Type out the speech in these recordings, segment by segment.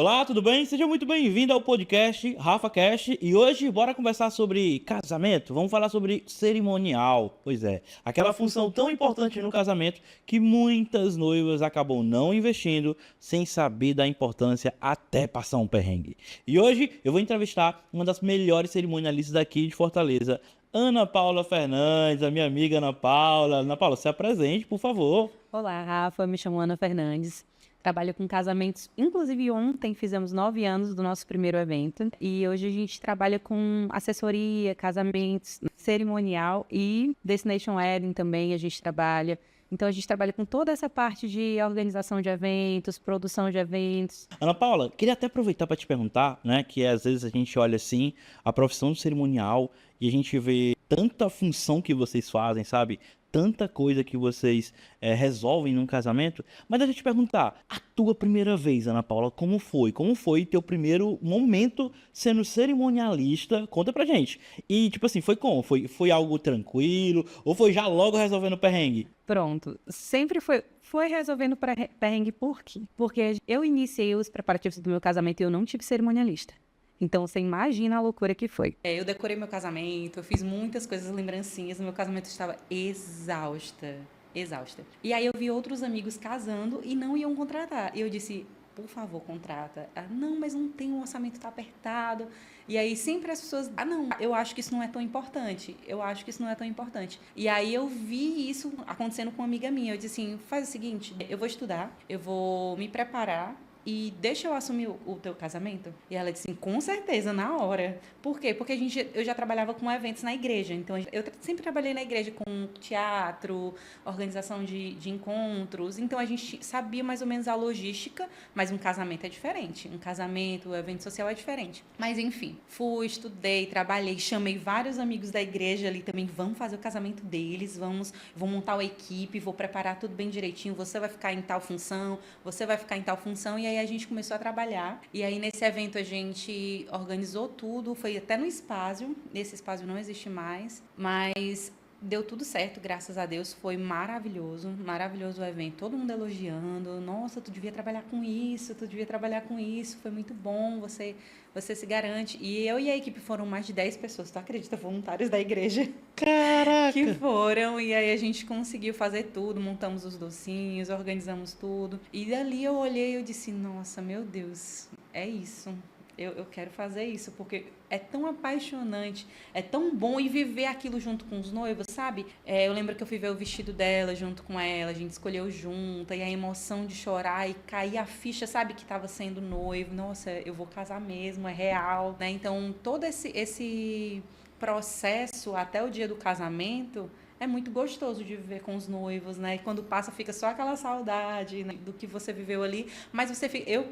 Olá, tudo bem? Seja muito bem-vindo ao podcast Rafa Cast e hoje bora conversar sobre casamento. Vamos falar sobre cerimonial. Pois é, aquela função tão importante no casamento que muitas noivas acabam não investindo sem saber da importância até passar um perrengue. E hoje eu vou entrevistar uma das melhores cerimonialistas daqui de Fortaleza, Ana Paula Fernandes, a minha amiga Ana Paula. Ana Paula, se apresente, por favor. Olá, Rafa. Me chamo Ana Fernandes. Trabalho com casamentos. Inclusive, ontem fizemos 9 anos do nosso primeiro evento. E hoje a gente trabalha com assessoria, casamentos, cerimonial e Destination Wedding também a gente trabalha. Então, a gente trabalha com toda essa parte de organização de eventos, produção de eventos. Ana Paula, queria até aproveitar para te perguntar, né, que às vezes a gente olha assim, a profissão do cerimonial e a gente vê tanta função que vocês fazem, sabe? Tanta coisa que vocês resolvem num casamento. Mas deixa eu te perguntar, a tua primeira vez, Ana Paula, como foi? Como foi teu primeiro momento sendo cerimonialista? Conta pra gente. E, tipo assim, foi como? Foi algo tranquilo? Ou foi já logo resolvendo o perrengue? Pronto. Sempre foi resolvendo perrengue por quê? Porque eu iniciei os preparativos do meu casamento e eu não tive cerimonialista. Então, você imagina a loucura que foi. Eu decorei meu casamento, eu fiz muitas coisas, lembrancinhas. Meu casamento estava exausta. E aí eu vi outros amigos casando e não iam contratar. E eu disse, por favor, contrata. Não, mas não tem, o orçamento tá apertado. E aí sempre as pessoas, não, eu acho que isso não é tão importante. E aí eu vi isso acontecendo com uma amiga minha. Eu disse assim, faz o seguinte, eu vou estudar, eu vou me preparar, e deixa eu assumir o teu casamento? E ela disse assim, com certeza, na hora. Por quê? Porque eu já trabalhava com eventos na igreja. Então, eu sempre trabalhei na igreja com teatro, organização de encontros. Então, a gente sabia mais ou menos a logística, mas um casamento é diferente. Um casamento, o evento social é diferente. Mas, enfim, fui, estudei, trabalhei, chamei vários amigos da igreja ali também. Vamos fazer o casamento deles, vou montar uma equipe, vou preparar tudo bem direitinho. Você vai ficar em tal função, você vai ficar em tal função. E aí, a gente começou a trabalhar. E aí, nesse evento, a gente organizou tudo. Foi até no Espásio. Esse Espásio não existe mais. Mas deu tudo certo, graças a Deus. Foi maravilhoso. Maravilhoso o evento. Todo mundo elogiando. Nossa, tu devia trabalhar com isso. Foi muito bom. Você se garante. E eu e a equipe foram mais de 10 pessoas. Tu acredita? Voluntários da igreja. Caraca! Que foram, e aí a gente conseguiu fazer tudo, montamos os docinhos, organizamos tudo. E dali eu olhei e eu disse, nossa, meu Deus, é isso. Eu quero fazer isso, porque é tão apaixonante, é tão bom e viver aquilo junto com os noivos, sabe? Eu lembro que eu fui ver o vestido dela junto com ela, a gente escolheu junto, e a emoção de chorar e cair a ficha, sabe, que estava sendo noivo. Nossa, eu vou casar mesmo, é real, né? Então, todo esse processo até o dia do casamento é muito gostoso de viver com os noivos, né? E quando passa, fica só aquela saudade, né, do que você viveu ali. Mas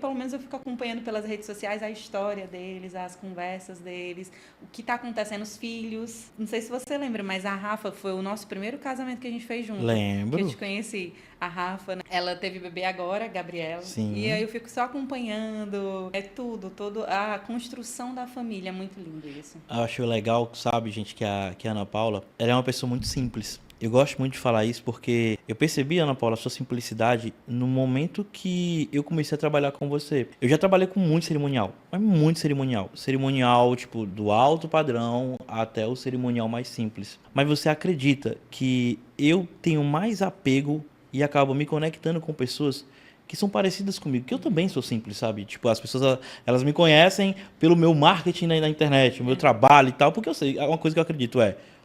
pelo menos eu fico acompanhando pelas redes sociais a história deles, as conversas deles, o que tá acontecendo, os filhos. Não sei se você lembra, mas a Rafa foi o nosso primeiro casamento que a gente fez junto. Lembro. Que eu te conheci. A Rafa, né? Ela teve bebê agora, Gabriela. Sim. E aí eu fico só acompanhando. É tudo, a construção da família. É muito lindo isso. Eu acho legal, sabe, gente, que a Ana Paula, ela é uma pessoa muito simples. Eu gosto muito de falar isso porque eu percebi, Ana Paula, a sua simplicidade no momento que eu comecei a trabalhar com você. Eu já trabalhei com muito cerimonial, mas muito cerimonial. Cerimonial, tipo, do alto padrão até o cerimonial mais simples. Mas você acredita que eu tenho mais apego e acabo me conectando com pessoas que são parecidas comigo, que eu também sou simples, sabe? Tipo, as pessoas, elas me conhecem pelo meu marketing na internet, o meu trabalho e tal, porque eu sei, uma coisa que eu acredito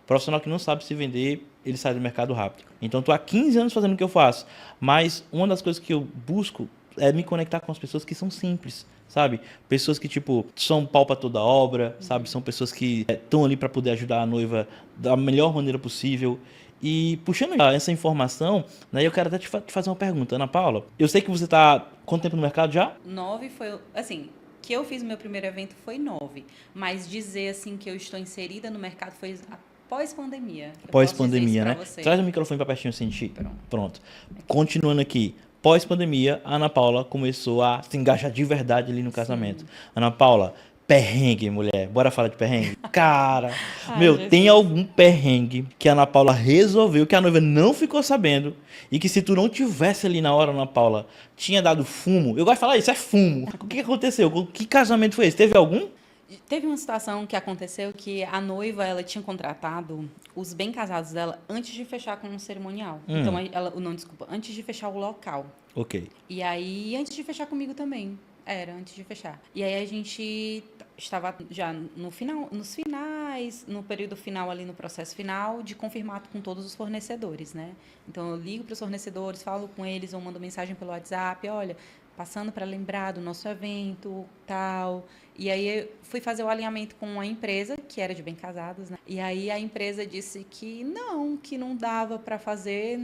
profissional que não sabe se vender, ele sai do mercado rápido. Então, estou há 15 anos fazendo o que eu faço, mas uma das coisas que eu busco é me conectar com as pessoas que são simples, sabe? Pessoas que, tipo, são pau pra toda obra, sabe? São pessoas que estão ali para poder ajudar a noiva da melhor maneira possível. E puxando essa informação, né, eu quero até te fazer uma pergunta, Ana Paula. Eu sei que você está quanto tempo no mercado já? 9 foi, assim, que eu fiz o meu primeiro evento foi 9. Mas dizer, assim, que eu estou inserida no mercado foi pós-pandemia. Pós-pandemia, né? Traz o microfone para pertinho assim, Pronto. Continuando aqui. Pós-pandemia, a Ana Paula começou a se engajar de verdade ali no casamento. Sim. Ana Paula, perrengue, mulher. Bora falar de perrengue? Cara, Ai, meu, Jesus. tem algum perrengue que a Ana Paula resolveu, que a noiva não ficou sabendo, e que se tu não tivesse ali na hora, Ana Paula, tinha dado fumo? Eu gosto de falar isso, é fumo. O que aconteceu? Que casamento foi esse? Teve algum? Teve uma situação que aconteceu que a noiva, ela tinha contratado os bem casados dela antes de fechar com o cerimonial. Então, ela, não, desculpa, antes de fechar o local. Ok. E aí, antes de fechar comigo também. Era, antes de fechar. E aí a gente estava já no final, nos finais, no período final ali, no processo final, de confirmar com todos os fornecedores, né? Então eu ligo para os fornecedores, falo com eles, ou mando mensagem pelo WhatsApp, olha, passando para lembrar do nosso evento, tal. E aí eu fui fazer o alinhamento com a empresa, que era de bem casados, né? E aí a empresa disse que não dava para fazer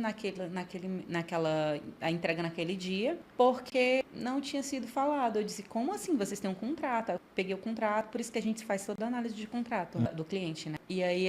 a entrega naquele dia, porque não tinha sido falado. Eu disse, como assim? Vocês têm um contrato? Eu peguei o contrato, por isso que a gente faz toda a análise de contrato do cliente, né? E aí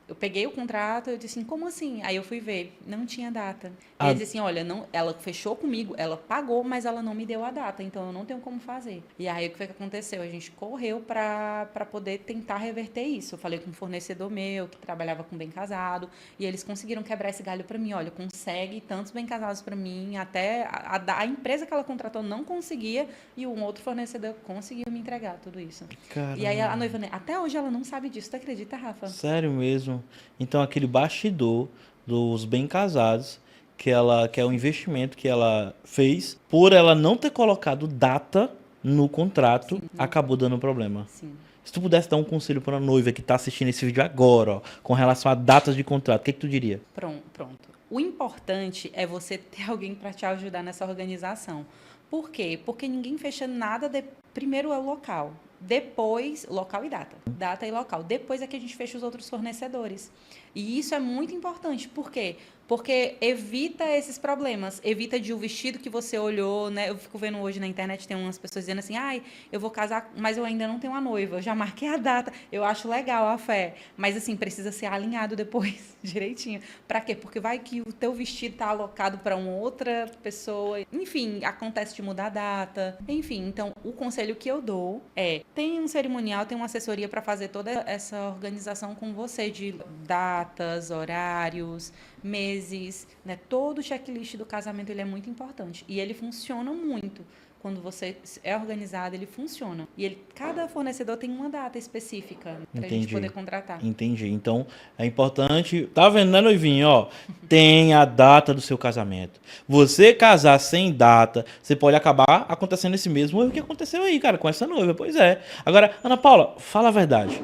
eu peguei o contrato, eu disse assim, como assim? Aí eu fui ver, não tinha data. E Ah. ele disse assim, olha, não, ela fechou comigo, ela pagou, mas ela não me deu a data, então eu não tenho como fazer. E aí o que foi que aconteceu? A gente correu para poder tentar reverter isso. Eu falei com um fornecedor meu, que trabalhava com bem casado, e eles conseguiram quebrar esse galho para mim. Olha, consegue tantos bem casados para mim, até a empresa que ela contratou não conseguia, e um outro fornecedor conseguiu me entregar tudo isso. Caramba. E aí a noiva, até hoje ela não sabe disso, tu acredita, Rafa? Sério mesmo? Então aquele bastidor dos bem casados, que é o investimento que ela fez, por ela não ter colocado data no contrato, acabou dando problema. Sim. Se tu pudesse dar um conselho para a noiva que tá assistindo esse vídeo agora, ó, com relação a datas de contrato, o que tu diria? Pronto. O importante é você ter alguém para te ajudar nessa organização. Por quê? Porque ninguém fecha nada. Primeiro é o local, depois local e data. Data e local. Depois é que a gente fecha os outros fornecedores. E isso é muito importante. Por quê? Porque evita esses problemas. Evita de o vestido que você olhou, né? Eu fico vendo hoje na internet, tem umas pessoas dizendo assim, ai, eu vou casar, mas eu ainda não tenho uma noiva. Eu já marquei a data. Eu acho legal a fé. Mas, assim, precisa ser alinhado depois, direitinho. Pra quê? Porque vai que o teu vestido tá alocado para uma outra pessoa. Enfim, acontece de mudar a data. Enfim, então, o conselho que eu dou é, tem um cerimonial, tem uma assessoria para fazer toda essa organização com você de datas, horários, meses, né? Todo o checklist do casamento ele é muito importante e ele funciona muito. Quando você é organizado, ele funciona. E cada fornecedor tem uma data específica para a gente poder contratar. Entendi. Então, é importante... Tá vendo, né, noivinho? Ó, tem a data do seu casamento. Você casar sem data, você pode acabar acontecendo esse mesmo erro que aconteceu aí, cara, com essa noiva. Pois é. Agora, Ana Paula, fala a verdade.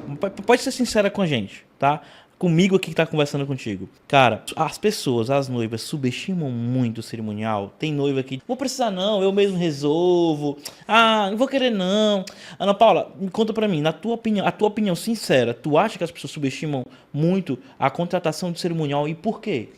Pode ser sincera com a gente, tá? Comigo aqui que tá conversando contigo. Cara, as pessoas, as noivas, subestimam muito o cerimonial. Tem noiva que, vou precisar não, eu mesmo resolvo. Ah, não vou querer não. Ana Paula, me conta pra mim, na tua opinião, a tua opinião sincera, tu acha que as pessoas subestimam muito a contratação de cerimonial e por quê?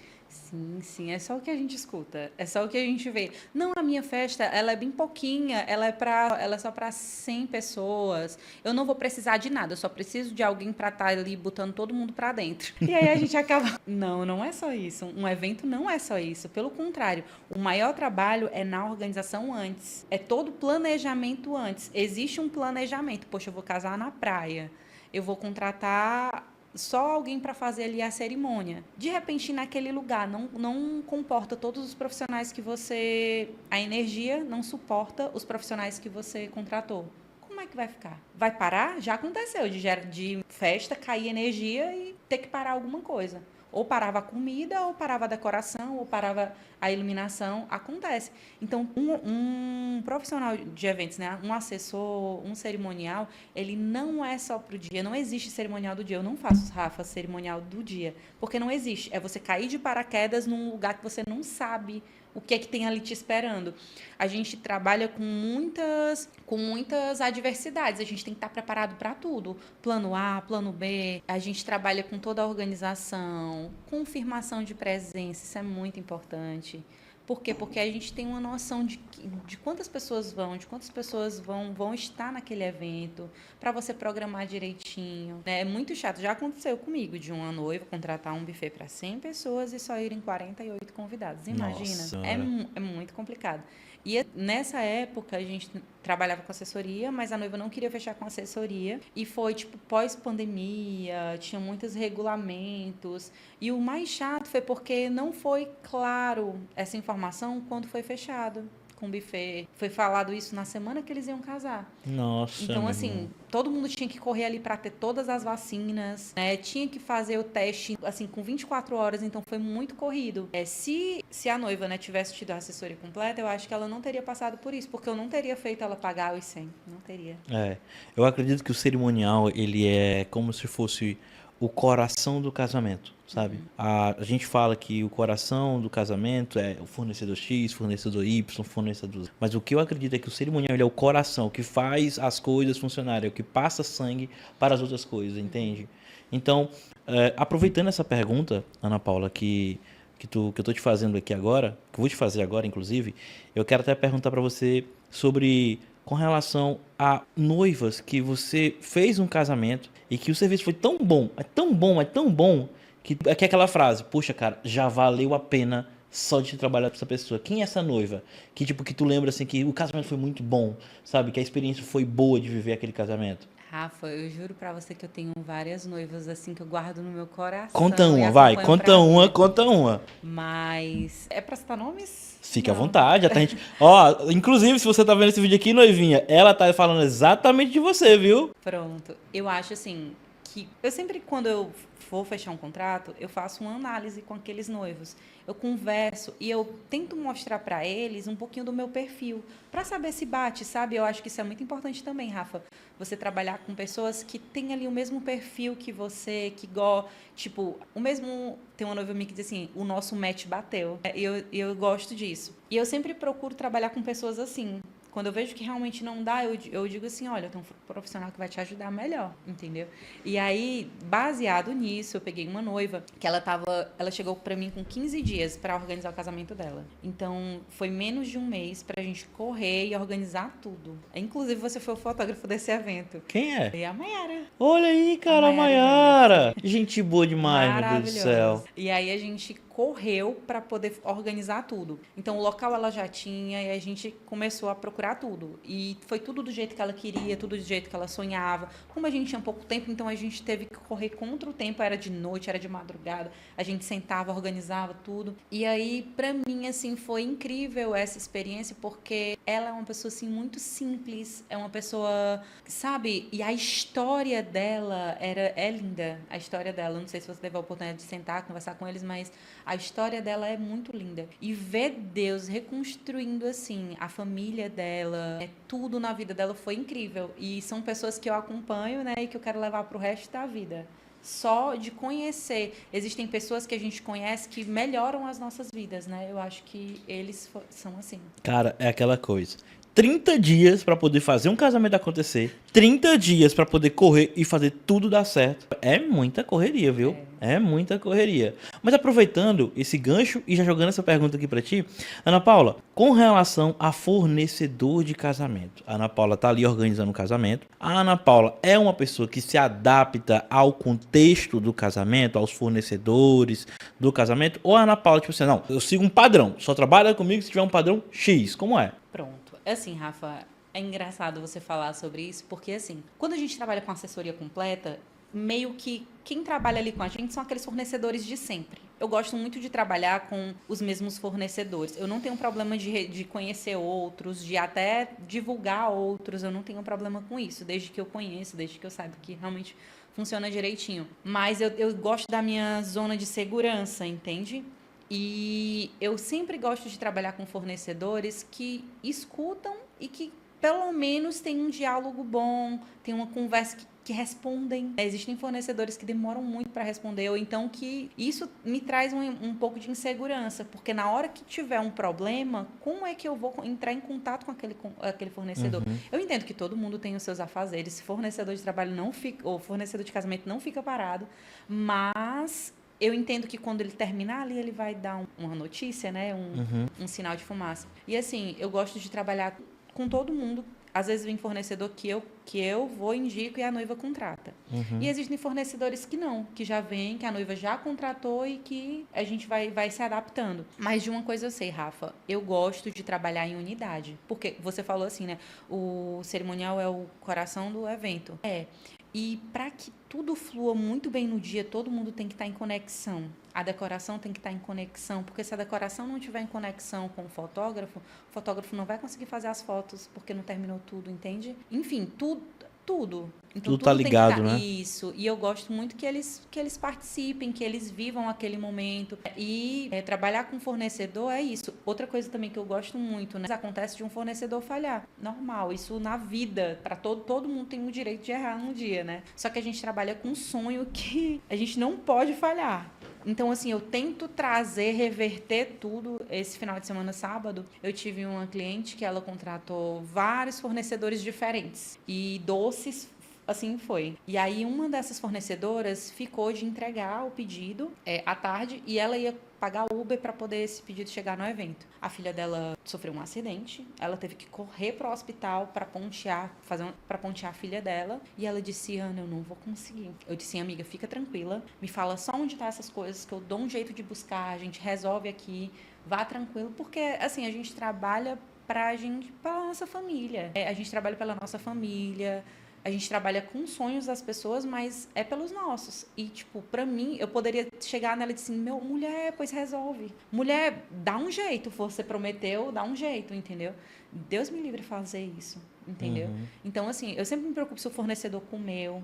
Sim, é só o que a gente escuta, é só o que a gente vê. Não, a minha festa, ela é bem pouquinha, ela é só para 100 pessoas. Eu não vou precisar de nada, eu só preciso de alguém para estar ali botando todo mundo para dentro. E aí a gente acaba... Não é só isso. Um evento não é só isso. Pelo contrário, o maior trabalho é na organização antes. É todo o planejamento antes. Existe um planejamento. Poxa, eu vou casar na praia. Eu vou contratar só alguém para fazer ali a cerimônia. De repente, naquele lugar, não comporta todos os profissionais que você... A energia não suporta os profissionais que você contratou. Como é que vai ficar? Vai parar? Já aconteceu de festa, cair energia e ter que parar alguma coisa. Ou parava a comida, ou parava a decoração, ou parava a iluminação. Acontece. Então, um profissional de eventos, né? Um assessor, um cerimonial, ele não é só pro dia. Não existe cerimonial do dia. Eu não faço, Rafa, cerimonial do dia. Porque não existe. É você cair de paraquedas num lugar que você não sabe o que é que tem ali te esperando. A gente trabalha com muitas adversidades. A gente tem que estar preparado para tudo. Plano A, plano B. A gente trabalha com toda a organização, confirmação de presença. Isso é muito importante. Por quê? Porque a gente tem uma noção de quantas pessoas vão estar naquele evento, para você programar direitinho. É muito chato. Já aconteceu comigo, de uma noiva contratar um buffet para 100 pessoas e só irem 48 convidados. Imagina. Nossa. É muito complicado. E nessa época a gente trabalhava com assessoria, mas a noiva não queria fechar com assessoria. E foi, tipo, pós-pandemia, tinha muitos regulamentos. E o mais chato foi porque não foi claro essa informação quando foi fechado com o buffet. Foi falado isso na semana que eles iam casar. Nossa, Então, meu assim, irmão. todo mundo tinha que correr ali para ter todas as vacinas, né? Tinha que fazer o teste, assim, com 24 horas, então foi muito corrido. Se a noiva, né, tivesse tido a assessoria completa, eu acho que ela não teria passado por isso, porque eu não teria feito ela pagar os 100, não teria. Eu acredito que o cerimonial, ele é como se fosse o coração do casamento, sabe? A gente fala que o coração do casamento é o fornecedor X, fornecedor Y, fornecedor Z. Mas o que eu acredito é que o cerimonial, ele é o coração, o que faz as coisas funcionarem, é o que passa sangue para as outras coisas, entende? Então, aproveitando essa pergunta, Ana Paula, que eu tô te fazendo aqui agora, que eu vou te fazer agora, inclusive, eu quero até perguntar para você sobre com relação a noivas que você fez um casamento e que o serviço foi tão bom, é tão bom, é tão bom, que é aquela frase, poxa, cara, já valeu a pena só de trabalhar com essa pessoa. Quem é essa noiva? Que tipo, que tu lembra assim que o casamento foi muito bom, sabe? Que a experiência foi boa de viver aquele casamento. Rafa, eu juro pra você que eu tenho várias noivas assim que eu guardo no meu Conta coração e uma, vai, acompanho pra vida. conta uma. Mas é pra citar nomes? Fique à Não. vontade, até a gente... Ó, inclusive, se você tá vendo esse vídeo aqui, noivinha, ela tá falando exatamente de você, viu? Pronto. Eu acho assim que eu sempre, quando eu for fechar um contrato, eu faço uma análise com aqueles noivos. Eu converso e eu tento mostrar para eles um pouquinho do meu perfil, para saber se bate, sabe? Eu acho que isso é muito importante também, Rafa. Você trabalhar com pessoas que têm ali o mesmo perfil que você, que tipo, o mesmo. Tem uma noiva minha que diz assim: o nosso match bateu. E eu gosto disso. E eu sempre procuro trabalhar com pessoas assim. Quando eu vejo que realmente não dá, eu digo assim, olha, tem um profissional que vai te ajudar melhor, entendeu? E aí, baseado nisso, eu peguei uma noiva que ela chegou pra mim com 15 dias pra organizar o casamento dela. Então, foi menos de um mês pra gente correr e organizar tudo. Inclusive, você foi o fotógrafo desse evento. Quem é? E a Mayara. Olha aí, cara, a Maiara. Gente boa demais, meu Deus do céu. Maravilhosa. E aí a gente correu para poder organizar tudo. Então o local ela já tinha e a gente começou a procurar tudo. E foi tudo do jeito que ela queria, tudo do jeito que ela sonhava. Como a gente tinha pouco tempo, então a gente teve que correr contra o tempo, era de noite, era de madrugada. A gente sentava, organizava tudo. E aí para mim assim foi incrível essa experiência porque ela é uma pessoa assim muito simples, é uma pessoa, sabe? E a história dela é linda. A história dela, não sei se você teve a oportunidade de sentar, conversar com eles, mas a história dela é muito linda. E ver Deus reconstruindo, assim, a família dela, tudo na vida dela foi incrível. E são pessoas que eu acompanho, né, e que eu quero levar pro resto da vida. Só de conhecer. Existem pessoas que a gente conhece que melhoram as nossas vidas, né? Eu acho que eles são assim. Cara, é aquela coisa. 30 dias pra poder fazer um casamento acontecer, 30 dias pra poder correr e fazer tudo dar certo. É muita correria, viu? É muita correria. Mas aproveitando esse gancho e já jogando essa pergunta aqui pra ti, Ana Paula, com relação a fornecedor de casamento. A Ana Paula tá ali organizando o casamento. A Ana Paula é uma pessoa que se adapta ao contexto do casamento, aos fornecedores do casamento? Ou a Ana Paula, tipo assim, não, eu sigo um padrão, só trabalha comigo se tiver um padrão X, como é? Pronto. Assim, Rafa, é engraçado você falar sobre isso, porque assim, quando a gente trabalha com assessoria completa, meio que quem trabalha ali com a gente são aqueles fornecedores de sempre. Eu gosto muito de trabalhar com os mesmos fornecedores. Eu não tenho problema de conhecer outros, de até divulgar outros. Eu não tenho problema com isso, desde que eu conheço, desde que eu saiba que realmente funciona direitinho. Mas eu gosto da minha zona de segurança, entende? E eu sempre gosto de trabalhar com fornecedores que escutam e que pelo menos tem um diálogo bom, tem uma conversa que respondem. Existem fornecedores que demoram muito para responder, ou então que isso me traz um pouco de insegurança, porque na hora que tiver um problema, como é que eu vou entrar em contato com aquele fornecedor? Eu entendo que todo mundo tem os seus afazeres, se fornecedor de trabalho não fica, ou fornecedor de casamento não fica parado, mas eu entendo que quando ele terminar ali, ele vai dar uma notícia, né? Um sinal de fumaça. E assim, eu gosto de trabalhar com todo mundo. às vezes vem fornecedor que eu vou, indico e a noiva contrata. E existem fornecedores que não, que já vem, que a noiva já contratou e que a gente vai se adaptando. Mas de uma coisa eu sei, Rafa, eu gosto de trabalhar em unidade. Porque você falou assim, né? O cerimonial é o coração do evento. E para que tudo flua muito bem no dia, todo mundo tem que estar em conexão. A decoração tem que estar em conexão, porque se a decoração não estiver em conexão com o fotógrafo não vai conseguir fazer as fotos, porque não terminou tudo, entende? Enfim, tudo. Então, Tudo tá tem que ligado, tá- né? Isso. E eu gosto muito que eles participem, que eles vivam aquele momento. E trabalhar com fornecedor é isso. Outra coisa também que eu gosto muito, né? Acontece de um fornecedor falhar. Normal. Isso na vida. Para todo mundo tem o direito de errar um dia, né? Só que a gente trabalha com um sonho que a gente não pode falhar. Então, assim, eu tento reverter tudo. Esse final de semana, sábado, eu tive uma cliente que ela contratou vários fornecedores diferentes. E doces, assim foi. E aí, uma dessas fornecedoras ficou de entregar o pedido à tarde e ela ia pagar Uber para poder esse pedido chegar no evento. A filha dela sofreu um acidente, ela teve que correr para o hospital para pontear a filha dela, e ela disse: Ana, eu não vou conseguir. Eu disse: amiga, fica tranquila, me fala só onde tá essas coisas que eu dou um jeito de buscar, a gente resolve aqui, vá tranquilo, porque assim, a gente trabalha pela nossa família. A gente trabalha pela nossa família. A gente trabalha com sonhos das pessoas, mas é pelos nossos. E, tipo, pra mim, eu poderia chegar nela e dizer assim, mulher, pois resolve. Mulher, dá um jeito. Você prometeu, dá um jeito, entendeu? Deus me livre de fazer isso, entendeu? Então, assim, eu sempre me preocupo se o fornecedor comeu.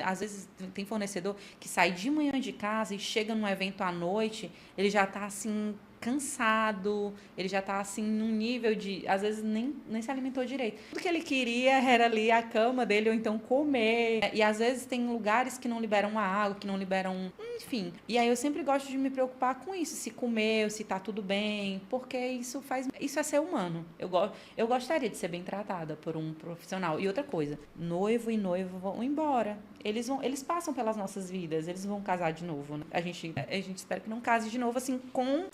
Às vezes tem fornecedor que sai de manhã de casa e chega num evento à noite, ele já tá, assim, cansado, ele já tá assim num nível de, às vezes nem se alimentou direito. Tudo que ele queria era ali a cama dele ou então comer. E às vezes tem lugares que não liberam a água, que não liberam, enfim. E aí eu sempre gosto de me preocupar com isso, se comeu, se tá tudo bem, porque isso é ser humano. Eu gostaria de ser bem tratada por um profissional. E outra coisa, noivo e noiva vão embora. Eles passam pelas nossas vidas, eles vão casar de novo, né? A gente espera que não case de novo assim com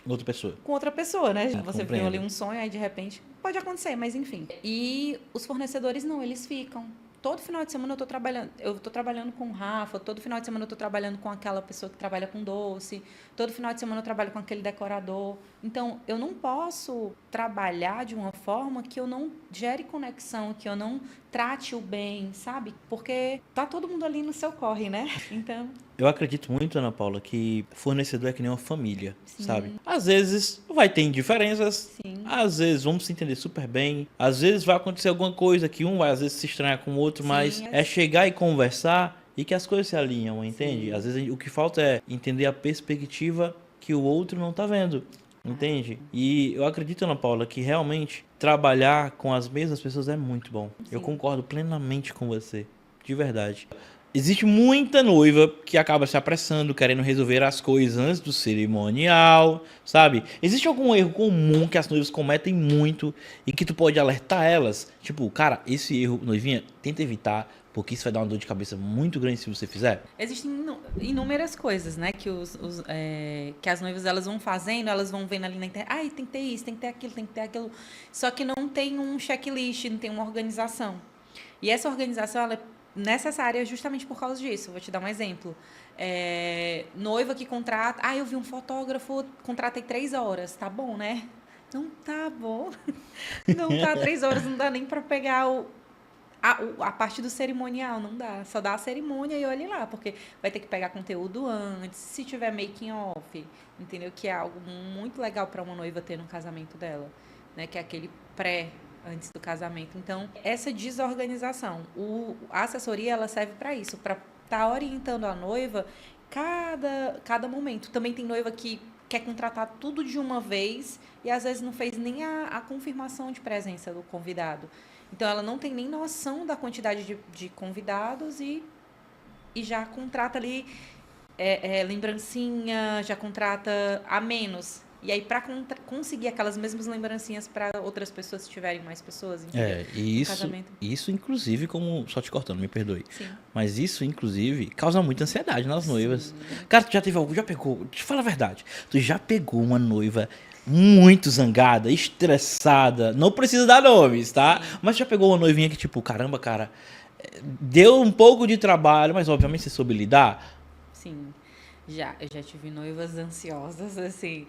outra pessoa, né? Você viu ali um sonho, aí de repente pode acontecer, mas enfim. E os fornecedores não, eles ficam. Todo final de semana eu tô trabalhando com o Rafa, todo final de semana eu tô trabalhando com aquela pessoa que trabalha com doce, todo final de semana eu trabalho com aquele decorador. Então, eu não posso trabalhar de uma forma que eu não gere conexão, que eu não trate o bem, sabe? Porque tá todo mundo ali no seu corre, né? Então... Eu acredito muito, Ana Paula, que fornecedor é que nem uma família, sabe? Às vezes vai ter indiferenças, às vezes vamos se entender super bem, às vezes vai acontecer alguma coisa que um vai às vezes se estranhar com o outro, mas é chegar e conversar e que as coisas se alinham, entende? Às vezes o que falta é entender a perspectiva que o outro não tá vendo, entende? E eu acredito, Ana Paula, que realmente trabalhar com as mesmas pessoas é muito bom. Eu concordo plenamente com você, de verdade. Existe muita noiva que acaba se apressando, querendo resolver as coisas antes do cerimonial, sabe? Existe algum erro comum que as noivas cometem muito e que tu pode alertar elas? Tipo, cara, esse erro, noivinha, tenta evitar, porque isso vai dar uma dor de cabeça muito grande se você fizer. Existem inúmeras coisas, né, que que as noivas elas vão fazendo, elas vão vendo ali na internet, tem que ter isso, tem que ter aquilo, tem que ter aquilo. Só que não tem um checklist, não tem uma organização. E essa organização, ela é necessária justamente por causa disso. Vou te dar um exemplo. Noiva que contrata... eu vi um fotógrafo, contratei 3 horas. Tá bom, né? Não tá bom. Não tá 3 horas, não dá nem para pegar a parte do cerimonial, não dá. Só dá a cerimônia e olhe lá, porque vai ter que pegar conteúdo antes, se tiver making off, entendeu? Que é algo muito legal para uma noiva ter no casamento dela, né? Que é aquele antes do casamento. Então, essa desorganização, a assessoria, ela serve para isso, para estar orientando a noiva cada momento. Também tem noiva que quer contratar tudo de uma vez e às vezes não fez nem a confirmação de presença do convidado. Então, ela não tem nem noção da quantidade de convidados e já contrata ali lembrancinha, já contrata a menos. E aí, para conseguir aquelas mesmas lembrancinhas para outras pessoas, se tiverem mais pessoas, entendeu? E isso, inclusive, só te cortando, me perdoe. Mas isso, inclusive, causa muita ansiedade nas noivas. Cara, tu já pegou, te fala a verdade, tu já pegou uma noiva muito zangada, estressada. Não precisa dar nomes, tá? Sim. Mas já pegou uma noivinha que, tipo, caramba, cara, deu um pouco de trabalho, mas obviamente você soube lidar. Sim, eu já tive noivas ansiosas, assim.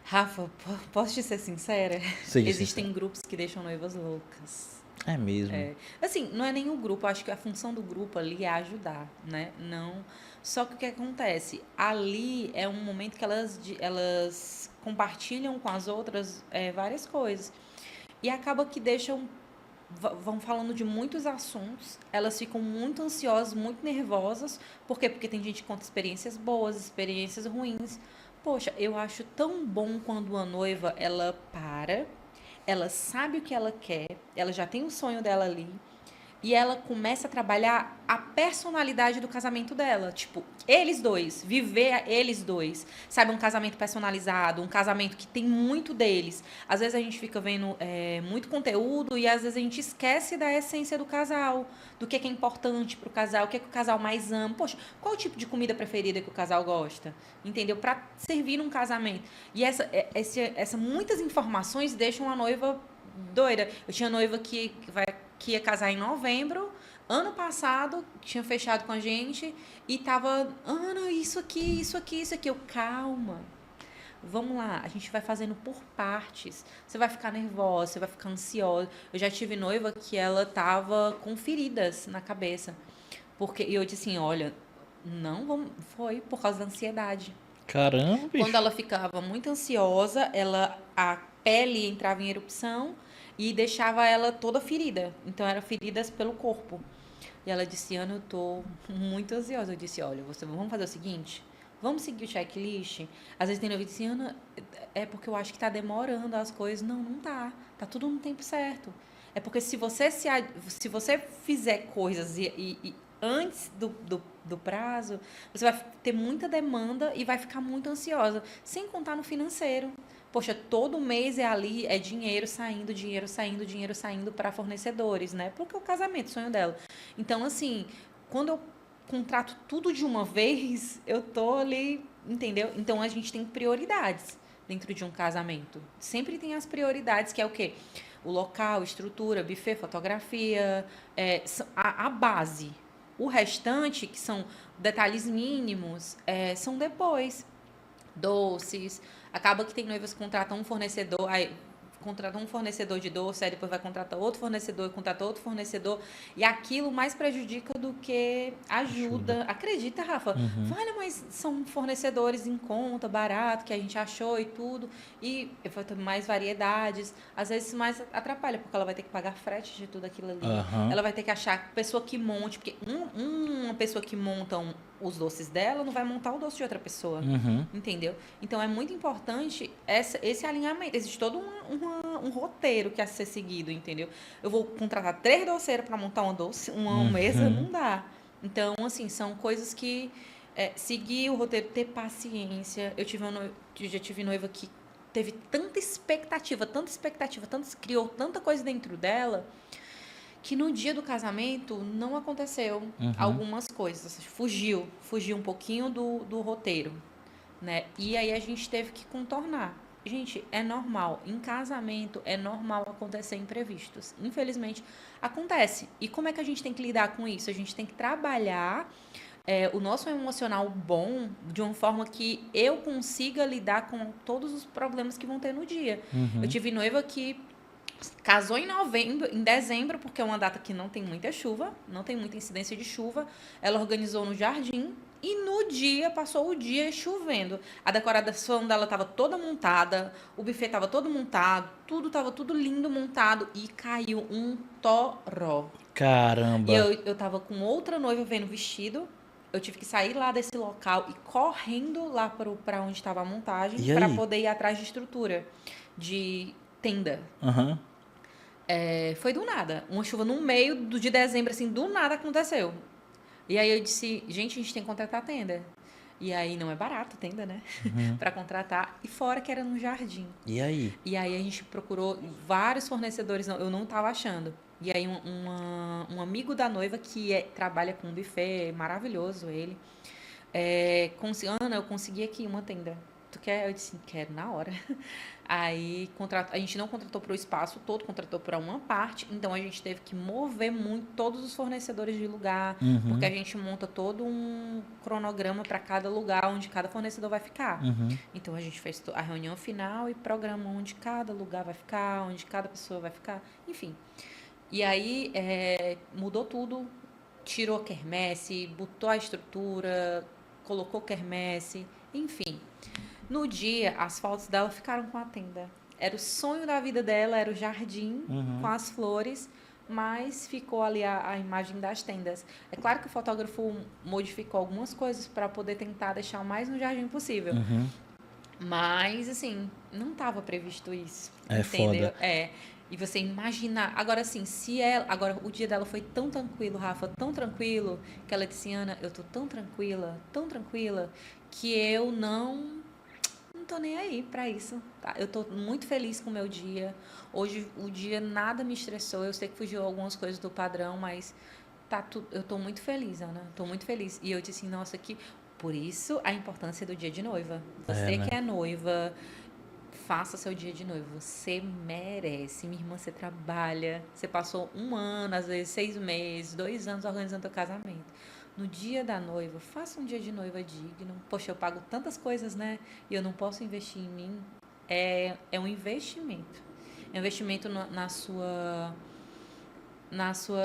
Rafa, posso te ser sincera? Seja Existem sincero. grupos que deixam noivas loucas. É mesmo. É, assim, não é nem o grupo, eu acho que a função do grupo ali é ajudar, né? Não. Só que o que acontece? Ali é um momento que elas compartilham com as outras várias coisas. E acaba que deixam vão falando de muitos assuntos, elas ficam muito ansiosas, muito nervosas. Por quê? Porque tem gente que conta experiências boas, experiências ruins. Poxa, eu acho tão bom quando uma noiva, ela para, ela sabe o que ela quer, ela já tem o sonho dela ali, e ela começa a trabalhar a personalidade do casamento dela. Tipo, eles dois, viver eles dois. Sabe, um casamento personalizado, um casamento que tem muito deles. Às vezes a gente fica vendo muito conteúdo e às vezes a gente esquece da essência do casal, do que é importante pro casal, o que é que o casal mais ama. Poxa, qual o tipo de comida preferida que o casal gosta? Entendeu? Pra servir num casamento. E muitas informações deixam a noiva doida. Eu tinha noiva que ia casar em novembro, ano passado, tinha fechado com a gente e tava, Ana, isso aqui, isso aqui, isso aqui. Eu, calma, vamos lá, a gente vai fazendo por partes. Você vai ficar nervosa, você vai ficar ansiosa. Eu já tive noiva que ela tava com feridas na cabeça. Porque e eu disse assim, olha, não vamos, foi por causa da ansiedade. Caramba, Quando bicho. ela ficava muito ansiosa, a pele entrava em erupção e deixava ela toda ferida. Então, eram feridas pelo corpo. E ela disse, Ana, eu tô muito ansiosa. Eu disse, olha, vamos fazer o seguinte, vamos seguir o checklist. Às vezes tem noiva que diz, Ana, é porque eu acho que tá demorando as coisas. Não, não tá. Tá tudo no tempo certo. É porque se você fizer coisas antes do prazo, você vai ter muita demanda e vai ficar muito ansiosa. Sem contar no financeiro. Poxa, todo mês é dinheiro saindo, dinheiro saindo, dinheiro saindo para fornecedores, né? Porque é o casamento, o sonho dela. Então, assim, quando eu contrato tudo de uma vez, eu tô ali, entendeu? Então a gente tem prioridades dentro de um casamento. Sempre tem as prioridades, que é o quê? O local, estrutura, buffet, fotografia, a base. O restante, que são detalhes mínimos, são depois. Doces. Acaba que tem noivas que contratam um fornecedor, aí contrata um fornecedor de doce, aí depois vai contratar outro fornecedor, contrata outro fornecedor, e aquilo mais prejudica do que Ajuda. ajuda. Acredita, Rafa? Uhum. Olha, mas são fornecedores em conta, barato, que a gente achou e tudo, e vai ter mais variedades. Às vezes mais atrapalha, porque ela vai ter que pagar frete de tudo aquilo ali. Aham. Ela vai ter que achar pessoa que monte, porque uma pessoa que monta os doces dela não vai montar o doce de outra pessoa. Uhum. Entendeu? Então é muito importante esse alinhamento. Existe todo um roteiro que é a ser seguido, entendeu? Eu vou contratar 3 doceiros para montar uma mesa, Uhum. não dá. Então, assim, são coisas que seguir o roteiro, ter paciência. Eu já tive noiva que teve tanta expectativa, tanta expectativa, criou tanta coisa dentro dela que no dia do casamento não aconteceu Uhum. algumas coisas. Fugiu um pouquinho do roteiro, né? E aí a gente teve que contornar. Gente, é normal. Em casamento é normal acontecer imprevistos. Infelizmente, acontece. E como é que a gente tem que lidar com isso? A gente tem que trabalhar o nosso emocional bom de uma forma que eu consiga lidar com todos os problemas que vão ter no dia. Eu Uhum. tive noiva que casou em novembro, em dezembro, porque é uma data que não tem muita chuva, não tem muita incidência de chuva. Ela organizou no jardim e no dia, passou o dia chovendo. A decoração dela estava toda montada, o buffet estava todo montado, tudo estava tudo lindo montado e caiu um toró. E Caramba. eu tava com outra noiva vendo o vestido. Eu tive que sair lá desse local e correndo lá para onde estava a montagem E para aí? poder ir atrás de estrutura, de tenda. Aham. Foi do nada. Uma chuva no meio de dezembro, assim, do nada aconteceu. E aí eu disse, gente, a gente tem que contratar tenda. E aí não é barato tenda, né? Uhum. Para contratar. E fora que era no jardim. E aí? E aí a gente procurou vários fornecedores, eu não estava achando. E aí um amigo da noiva que trabalha com buffet, maravilhoso ele, Ana, eu consegui aqui uma tenda. Tu quer? Eu disse, quero na hora. Aí a gente não contratou para o espaço todo, contratou para uma parte, então a gente teve que mover muito todos os fornecedores de lugar, porque a gente monta todo um cronograma para cada lugar onde cada fornecedor vai ficar. Então a gente fez a reunião final e programa onde cada lugar vai ficar, onde cada pessoa vai ficar, enfim. E aí mudou tudo, tirou a quermesse, botou a estrutura, colocou quermesse, enfim. No dia, as fotos dela ficaram com a tenda. Era o sonho da vida dela, era o jardim com as flores, mas ficou ali a imagem das tendas. É claro que o fotógrafo modificou algumas coisas para poder tentar deixar o mais no jardim possível. Mas, assim, não estava previsto isso. É entendeu? foda. E você imaginar. Agora, assim, agora, o dia dela foi tão tranquilo, Rafa, tão tranquilo, que ela disse, Ana, eu tô tão tranquila, que eu não tô nem aí pra isso. Tá? Eu tô muito feliz com o meu dia. Hoje, o dia nada me estressou. Eu sei que fugiu algumas coisas do padrão, mas eu tô muito feliz, Ana. Tô muito feliz. E eu disse, nossa, por isso a importância do dia de noiva. Você que é noiva, faça seu dia de noiva. Você merece. Minha irmã, você trabalha. Você passou 1 ano, às vezes 6 meses, 2 anos organizando teu casamento. No dia da noiva, faça um dia de noiva digno. Poxa, eu pago tantas coisas, né? E eu não posso investir em mim. É um investimento. É um investimento na sua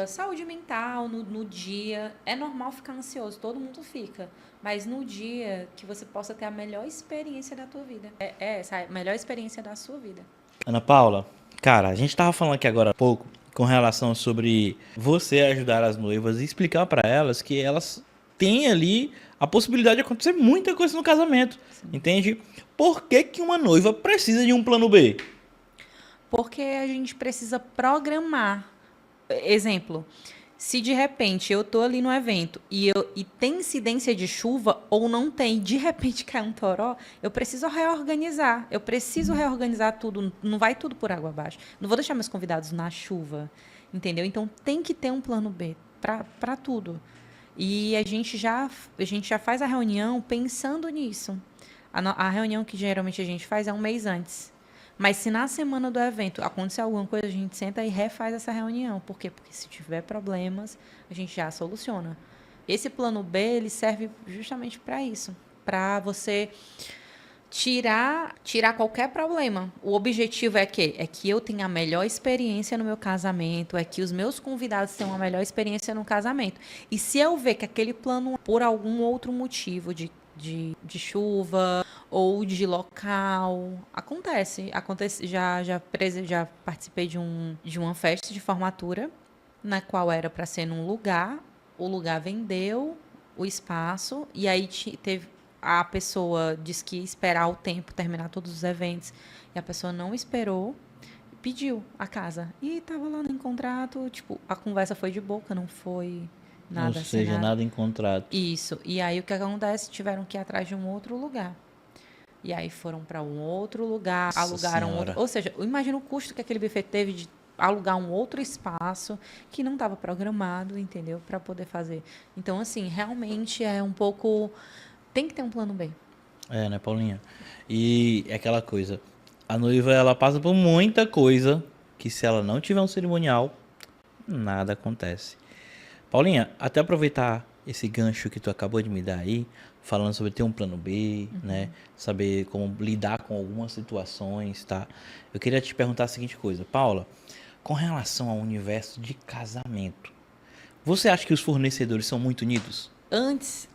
saúde mental, no dia. É normal ficar ansioso, todo mundo fica. Mas no dia que você possa ter a melhor experiência da tua vida. Essa é a melhor experiência da sua vida. Ana Paula, cara, a gente tava falando aqui agora há pouco com relação sobre você ajudar as noivas e explicar para elas que elas têm ali a possibilidade de acontecer muita coisa no casamento, entende? Por que que uma noiva precisa de um plano B? Porque a gente precisa programar. Exemplo, se de repente eu tô ali no evento e tem incidência de chuva ou não tem, de repente cai um toró, eu preciso reorganizar. Eu preciso reorganizar tudo, não vai tudo por água abaixo. Não vou deixar meus convidados na chuva, entendeu? Então tem que ter um plano B para tudo. E a gente já faz a reunião pensando nisso. A reunião que geralmente a gente faz é 1 mês antes. Mas se na semana do evento acontecer alguma coisa, a gente senta e refaz essa reunião. Por quê? Porque se tiver problemas, a gente já soluciona. Esse plano B, ele serve justamente para isso. Para você tirar qualquer problema. O objetivo é que eu tenha a melhor experiência no meu casamento, é que os meus convidados tenham a melhor experiência no casamento. E se eu ver que aquele plano, por algum outro motivo de chuva ou de local, acontece, já participei de uma festa de formatura, na qual era para ser num lugar, o lugar vendeu o espaço, e aí a pessoa disse que ia esperar o tempo, terminar todos os eventos, e a pessoa não esperou, pediu a casa, e estava lá no contrato, tipo, a conversa foi de boca, não foi nada. Ou seja, nada em contrato. Isso. E aí o que acontece? Tiveram que ir atrás de um outro lugar. E aí foram para um outro lugar, Nossa alugaram Senhora. outro. Ou seja, imagina o custo que aquele buffet teve de alugar um outro espaço que não estava programado, entendeu? Para poder fazer. Então, assim, realmente é um pouco. Tem que ter um plano B. Né, Paulinha? E é aquela coisa. A noiva, ela passa por muita coisa que se ela não tiver um cerimonial, nada acontece. Paulinha, até aproveitar esse gancho que tu acabou de me dar aí, falando sobre ter um plano B, né? Saber como lidar com algumas situações, tá? Eu queria te perguntar a seguinte coisa. Paula, com relação ao universo de casamento, você acha que os fornecedores são muito unidos? Antes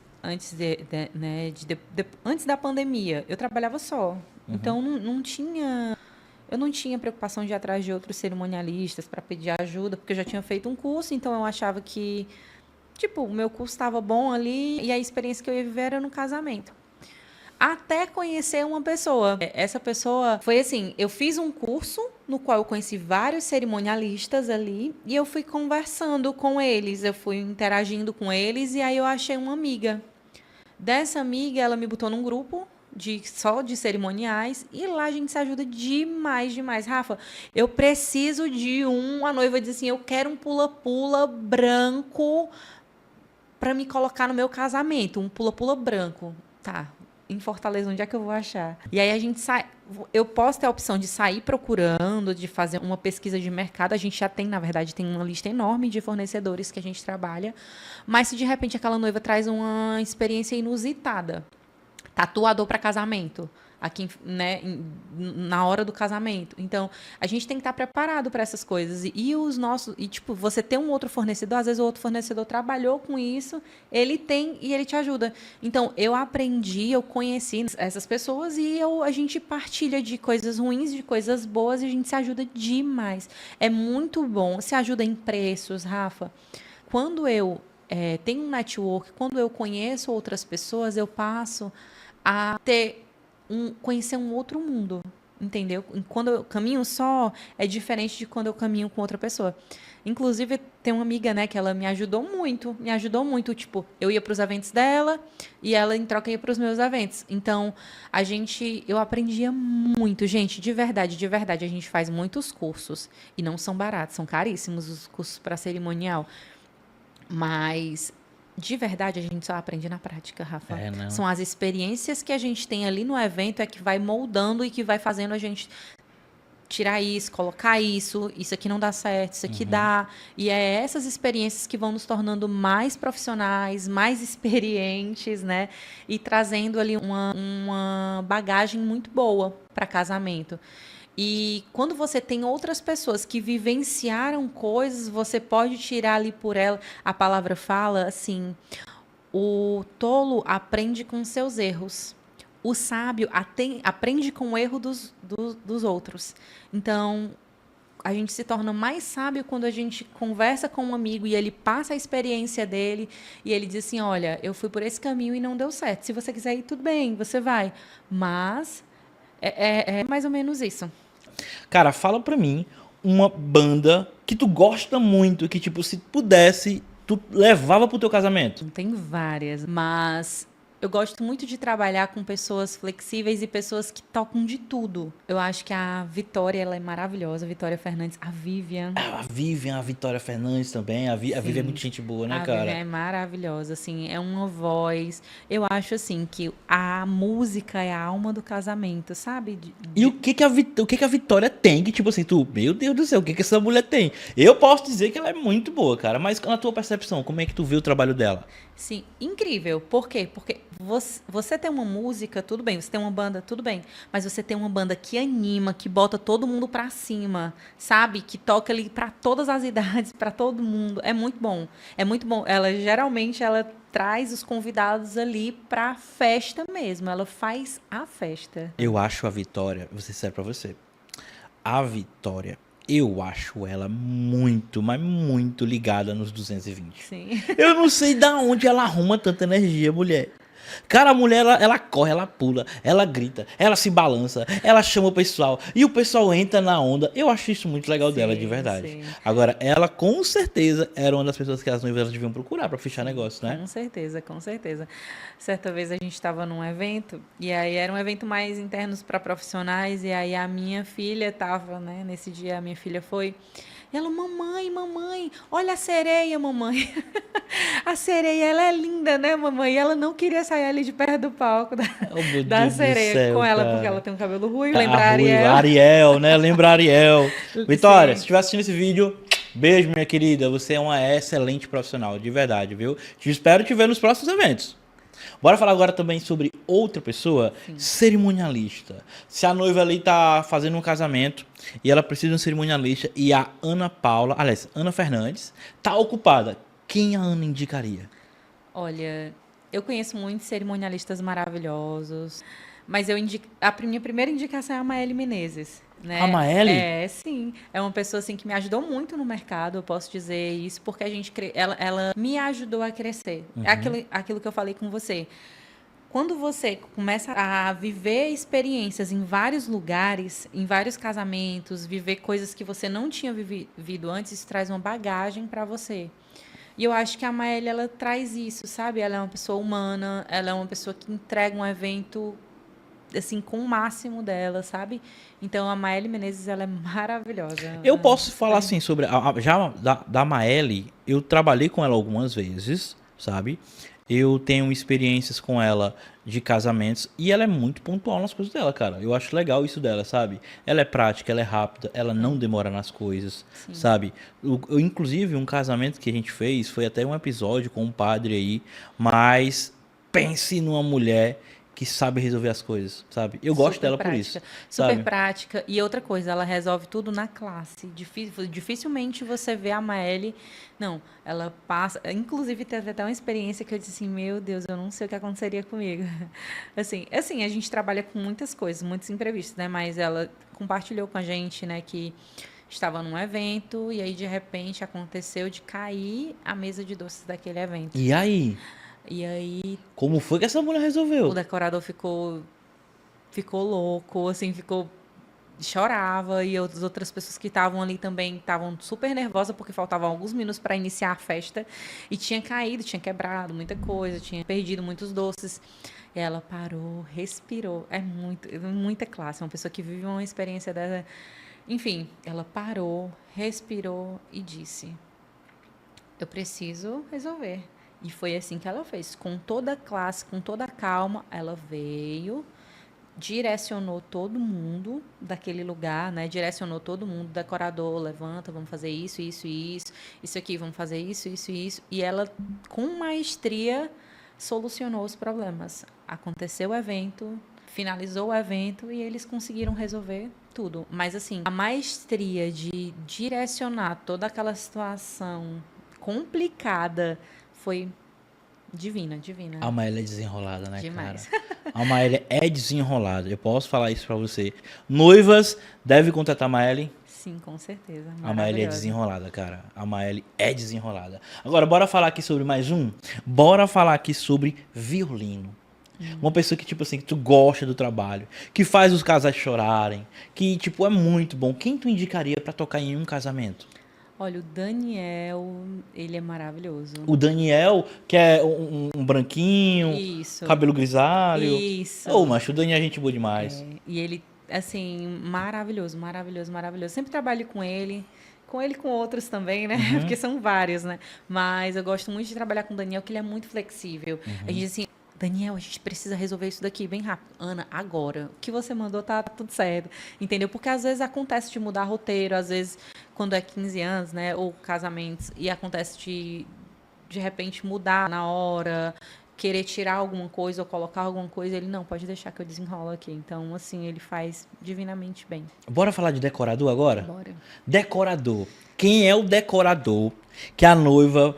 da pandemia, eu trabalhava só. Então, eu não tinha preocupação de ir atrás de outros cerimonialistas para pedir ajuda, porque eu já tinha feito um curso, então eu achava que, tipo, o meu curso estava bom ali e a experiência que eu ia viver era no casamento. Até conhecer uma pessoa. Essa pessoa foi assim, eu fiz um curso no qual eu conheci vários cerimonialistas ali e eu fui conversando com eles, eu fui interagindo com eles e aí eu achei uma amiga. Dessa amiga, ela me botou num grupo só de cerimoniais e lá a gente se ajuda demais. Rafa, eu preciso a noiva diz assim, eu quero um pula-pula branco para me colocar no meu casamento, um pula-pula branco. Tá, em Fortaleza, onde é que eu vou achar? E aí a gente sai. Eu posso ter a opção de sair procurando, de fazer uma pesquisa de mercado. A gente já tem, na verdade, tem uma lista enorme de fornecedores que a gente trabalha. Mas se de repente aquela noiva traz uma experiência inusitada, tatuador para casamento, aqui, né, na hora do casamento. Então, a gente tem que estar preparado para essas coisas. E os nossos, e tipo, você ter um outro fornecedor, às vezes o outro fornecedor trabalhou com isso, ele tem e ele te ajuda. Então, eu aprendi, eu conheci essas pessoas e a gente partilha de coisas ruins, de coisas boas e a gente se ajuda demais. É muito bom. Se ajuda em preços, Rafa. Quando eu tenho um network, quando eu conheço outras pessoas, eu passo a conhecer um outro mundo, entendeu? Quando eu caminho só, é diferente de quando eu caminho com outra pessoa. Inclusive, tem uma amiga, né, que ela me ajudou muito, tipo, eu ia para os eventos dela e ela em troca ia para os meus eventos. Então, eu aprendia muito, gente, de verdade, a gente faz muitos cursos e não são baratos, são caríssimos os cursos para cerimonial, mas de verdade, a gente só aprende na prática, Rafa. São as experiências que a gente tem ali no evento é que vai moldando e que vai fazendo a gente tirar isso, colocar isso aqui não dá certo, isso aqui dá. E é essas experiências que vão nos tornando mais profissionais, mais experientes, né? E trazendo ali uma bagagem muito boa para casamento. E quando você tem outras pessoas que vivenciaram coisas, você pode tirar ali por ela. A palavra fala assim: o tolo aprende com seus erros. O sábio aprende com o erro dos outros. Então, a gente se torna mais sábio quando a gente conversa com um amigo e ele passa a experiência dele e ele diz assim: olha, eu fui por esse caminho e não deu certo. Se você quiser ir, tudo bem, você vai. Mas é mais ou menos isso. Cara, fala pra mim uma banda que tu gosta muito, que tipo, se pudesse, tu levava pro teu casamento. Tem várias, mas eu gosto muito de trabalhar com pessoas flexíveis e pessoas que tocam de tudo. Eu acho que a Vitória, ela é maravilhosa, a Vitória Fernandes, a Vivian. A Vitória Fernandes também, a Vivian é muito gente boa, né, cara? A Vivian é maravilhosa, assim, é uma voz. Eu acho, assim, que a música é a alma do casamento, sabe? E o que que a Vitória tem que, tipo assim, meu Deus do céu, o que que essa mulher tem? Eu posso dizer que ela é muito boa, cara, mas na tua percepção, como é que tu vê o trabalho dela? Sim, incrível. Por quê? Porque você tem uma música, tudo bem. Você tem uma banda, tudo bem. Mas você tem uma banda que anima, que bota todo mundo pra cima, sabe? Que toca ali pra todas as idades, pra todo mundo. É muito bom. É muito bom. Geralmente, ela traz os convidados ali pra festa mesmo. Ela faz a festa. Eu acho a Vitória, vou ser sério pra você. A Vitória, eu acho ela muito, mas muito ligada nos 220. Sim. Eu não sei da onde ela arruma tanta energia, mulher. Cara, a mulher, ela corre, ela pula, ela grita, ela se balança, ela chama o pessoal e o pessoal entra na onda. Eu acho isso muito legal dela, de verdade. Sim. Agora, ela com certeza era uma das pessoas que as noivas deviam procurar pra fechar negócio, né? Com certeza, com certeza. Certa vez a gente estava num evento, e aí era um evento mais internos para profissionais, e aí a minha filha estava, né? Nesse dia a minha filha foi. E ela, mamãe, olha a sereia, mamãe. A sereia, ela é linda, né, mamãe? E ela não queria sair ali de perto do palco da sereia céu, com ela, cara. porque ela tem um cabelo ruivo. Lembra Ariel, né? Lembra Ariel. Vitória, Sim. se estiver assistindo esse vídeo, beijo, minha querida. Você é uma excelente profissional, de verdade, viu? Espero te ver nos próximos eventos. Bora falar agora também sobre outra pessoa, cerimonialista. Se a noiva ali tá fazendo um casamento e ela precisa de um cerimonialista e a Ana Fernandes, tá ocupada, quem a Ana indicaria? Olha, eu conheço muitos cerimonialistas maravilhosos, mas a minha primeira indicação é a Maeli Menezes. Né? A Maeli? Sim. É uma pessoa assim, que me ajudou muito no mercado, eu posso dizer isso, porque ela me ajudou a crescer. É aquilo que eu falei com você. Quando você começa a viver experiências em vários lugares, em vários casamentos, viver coisas que você não tinha vivido antes, isso traz uma bagagem para você. E eu acho que a Maeli, ela traz isso, sabe? Ela é uma pessoa humana, ela é uma pessoa que entrega um evento assim, com o máximo dela, sabe? Então, a Maeli Menezes, ela é maravilhosa. Eu posso falar assim sobre... Já da Maeli, eu trabalhei com ela algumas vezes, sabe? Eu tenho experiências com ela de casamentos e ela é muito pontual nas coisas dela, cara. Eu acho legal isso dela, sabe? Ela é prática, ela é rápida, ela não demora nas coisas, Sim. sabe? Inclusive, um casamento que a gente fez foi até um episódio com um padre aí, mas pense numa mulher que sabe resolver as coisas, sabe? Eu gosto Super dela por prática, isso, super sabe? prática. E outra coisa, ela resolve tudo na classe. Dificilmente você vê a Maeli. Não, ela passa. Inclusive, teve até uma experiência que eu disse assim: Meu Deus, eu não sei o que aconteceria comigo. Assim, a gente trabalha com muitas coisas, muitos imprevistos, né? Mas ela compartilhou com a gente, né, que estava num evento e aí de repente aconteceu de cair a mesa de doces daquele evento. E aí? E aí Como foi que essa mulher o resolveu? decorador ficou louco, assim, chorava e as outras pessoas que estavam ali também estavam super nervosas porque faltavam alguns minutos para iniciar a festa e tinha caído, tinha quebrado muita coisa, tinha perdido muitos doces. E ela parou, respirou. Muita classe, uma pessoa que vive uma experiência dessa. Enfim, ela parou, respirou e disse: Eu preciso resolver. E foi assim que ela fez, com toda a classe, com toda a calma, ela veio, direcionou todo mundo daquele lugar, né? Direcionou todo mundo, decorador, levanta, vamos fazer isso, isso, isso, isso aqui, vamos fazer isso, isso, isso. E ela, com maestria, solucionou os problemas. Aconteceu o evento, finalizou o evento e eles conseguiram resolver tudo. Mas assim, a maestria de direcionar toda aquela situação complicada foi divina, divina. A Maélia é desenrolada, né, Demais. cara? A Maélia é desenrolada. Eu posso falar isso pra você. Noivas devem contratar a Maélia. Sim, com certeza. A Maélia é Maravilhosa. desenrolada, cara. A Maélia é desenrolada. Agora, bora falar aqui sobre mais um? Bora falar aqui sobre violino. Uma pessoa que, tipo assim, que tu gosta do trabalho, que faz os casais chorarem, que, tipo, é muito bom. Quem tu indicaria pra tocar em um casamento? Olha, o Daniel, ele é maravilhoso. O Daniel, que é um branquinho, Isso. cabelo grisalho. Isso. Ô, macho, o Daniel é gente boa demais. E ele, assim, maravilhoso, maravilhoso, maravilhoso. Sempre trabalho com ele e com outros também, né? Porque são vários, né? Mas eu gosto muito de trabalhar com o Daniel, que ele é muito flexível. A gente, assim, Daniel, a gente precisa resolver isso daqui bem rápido. Ana, agora. O que você mandou tá tudo certo. Entendeu? Porque às vezes acontece de mudar roteiro, às vezes quando é 15 anos, né? Ou casamentos, e acontece de repente mudar na hora, querer tirar alguma coisa ou colocar alguma coisa, ele não, pode deixar que eu desenrolo aqui. Então, assim, ele faz divinamente bem. Bora falar de decorador agora? Bora. Decorador. Quem é o decorador que a noiva...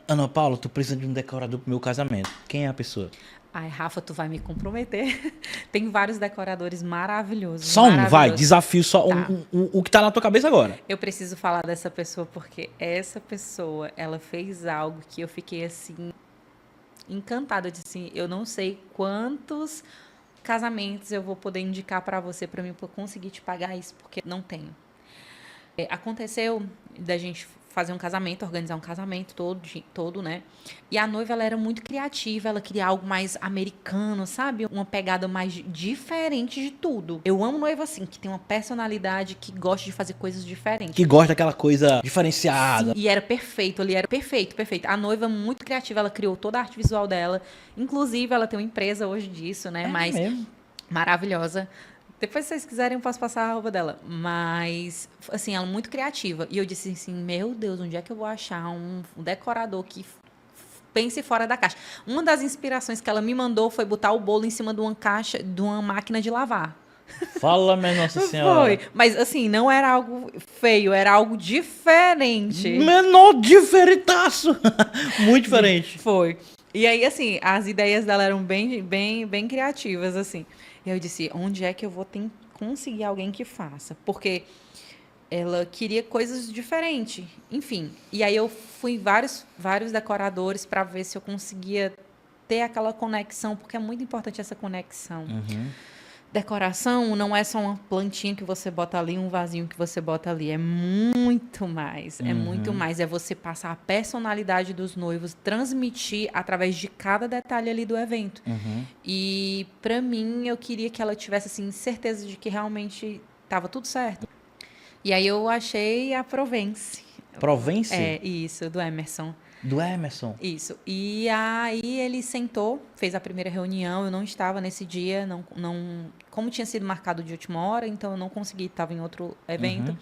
Ana Paula, tu precisa de um decorador pro meu casamento. Quem é a pessoa? Ai, Rafa, tu vai me comprometer. Tem vários decoradores maravilhosos. Só um, vai. maravilhosos. Desafio só Tá. o que tá na tua cabeça agora. Eu preciso falar dessa pessoa porque essa pessoa, ela fez algo que eu fiquei assim encantada. Eu disse assim, eu não sei quantos casamentos eu vou poder indicar para você para mim conseguir te pagar isso, porque não tenho. Aconteceu da gente fazer um casamento, organizar um casamento todo, né? E a noiva, ela era muito criativa, ela queria algo mais americano, sabe? Uma pegada mais diferente de tudo. Eu amo noiva assim, que tem uma personalidade, que gosta de fazer coisas diferentes. Que gosta daquela coisa diferenciada. Sim, e era perfeito, ali era perfeito, perfeito. A noiva muito criativa, ela criou toda a arte visual dela. Inclusive, ela tem uma empresa hoje disso, né? Mas mesmo? maravilhosa. Depois, se vocês quiserem, eu posso passar a roupa dela. Mas, assim, ela é muito criativa. E eu disse assim, meu Deus, onde é que eu vou achar um decorador que pense fora da caixa? Uma das inspirações que ela me mandou foi botar o bolo em cima de uma caixa, de uma máquina de lavar. Fala, minha Nossa Senhora. Foi. Mas, assim, não era algo feio, era algo diferente. Menor diferentaço. Muito diferente. Foi. E aí, assim, as ideias dela eram bem, bem, bem criativas, assim. E eu disse, onde é que eu vou conseguir alguém que faça? Porque ela queria coisas diferentes. Enfim. E aí eu fui em vários decoradores para ver se eu conseguia ter aquela conexão, porque é muito importante essa conexão. Decoração não é só uma plantinha que você bota ali, um vasinho que você bota ali. É muito mais. É muito mais. É você passar a personalidade dos noivos, transmitir através de cada detalhe ali do evento. E, pra mim, eu queria que ela tivesse, assim, certeza de que realmente estava tudo certo. E aí eu achei a Provence. Provence? Isso, do Emerson. Do Emerson. Isso. E aí ele sentou, fez a primeira reunião. Eu não estava nesse dia, como tinha sido marcado de última hora, então eu não consegui, estava em outro evento.